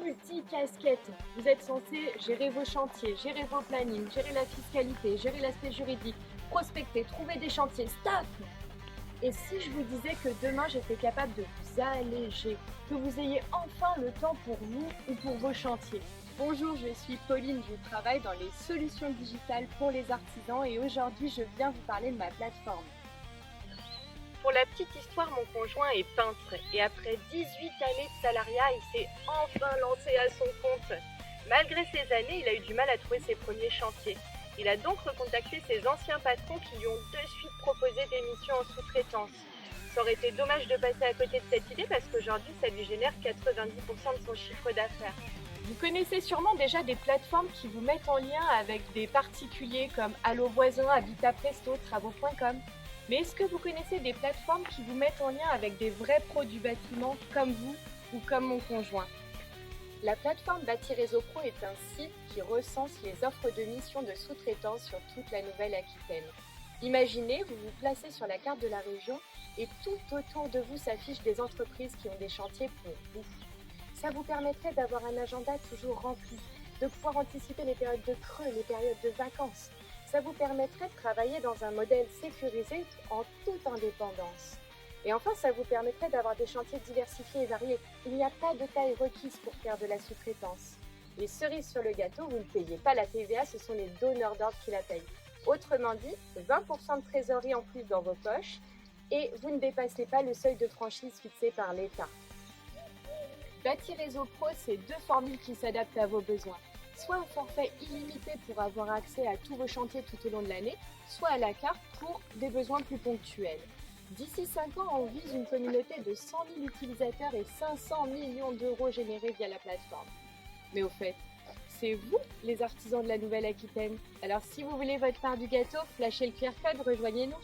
multi-casquette. Vous êtes censé gérer vos chantiers, gérer vos plannings, gérer la fiscalité, gérer l'aspect juridique, prospecter, trouver des chantiers. Stop! Et si je vous disais que demain j'étais capable de vous alléger, que vous ayez enfin le temps pour vous ou pour vos chantiers? Bonjour, je suis Pauline, je travaille dans les solutions digitales pour les artisans et aujourd'hui je viens vous parler de ma plateforme. Pour la petite histoire, mon conjoint est peintre et après 18 années de salariat, il s'est enfin lancé à son compte. Malgré ces années, il a eu du mal à trouver ses premiers chantiers. Il a donc recontacté ses anciens patrons qui lui ont de suite proposé des missions en sous-traitance. Ça aurait été dommage de passer à côté de cette idée parce qu'aujourd'hui, ça lui génère 90% de son chiffre d'affaires. Vous connaissez sûrement déjà des plateformes qui vous mettent en lien avec des particuliers comme Allo Voisin, Habitat Presto, Travaux.com. Mais est-ce que vous connaissez des plateformes qui vous mettent en lien avec des vrais pros du bâtiment comme vous ou comme mon conjoint? La plateforme Bâti Réseau Pro est un site qui recense les offres de missions de sous-traitance sur toute la Nouvelle-Aquitaine. Imaginez, vous vous placez sur la carte de la région et tout autour de vous s'affichent des entreprises qui ont des chantiers pour vous. Ça vous permettrait d'avoir un agenda toujours rempli, de pouvoir anticiper les périodes de creux, les périodes de vacances. Ça vous permettrait de travailler dans un modèle sécurisé en toute indépendance. Et enfin, ça vous permettrait d'avoir des chantiers diversifiés et variés. Il n'y a pas de taille requise pour faire de la sous-traitance. Les cerises sur le gâteau, vous ne payez pas la TVA, ce sont les donneurs d'ordre qui la payent. Autrement dit, 20% de trésorerie en plus dans vos poches et vous ne dépassez pas le seuil de franchise fixé par l'État. Bâti Réseau Pro, c'est deux formules qui s'adaptent à vos besoins. Soit un forfait illimité pour avoir accès à tous vos chantiers tout au long de l'année, soit à la carte pour des besoins plus ponctuels. D'ici 5 ans, on vise une communauté de 100 000 utilisateurs et 500 millions d'euros générés via la plateforme. Mais au fait, c'est vous les artisans de la Nouvelle-Aquitaine. Alors si vous voulez votre part du gâteau, flashez le QR code, rejoignez-nous.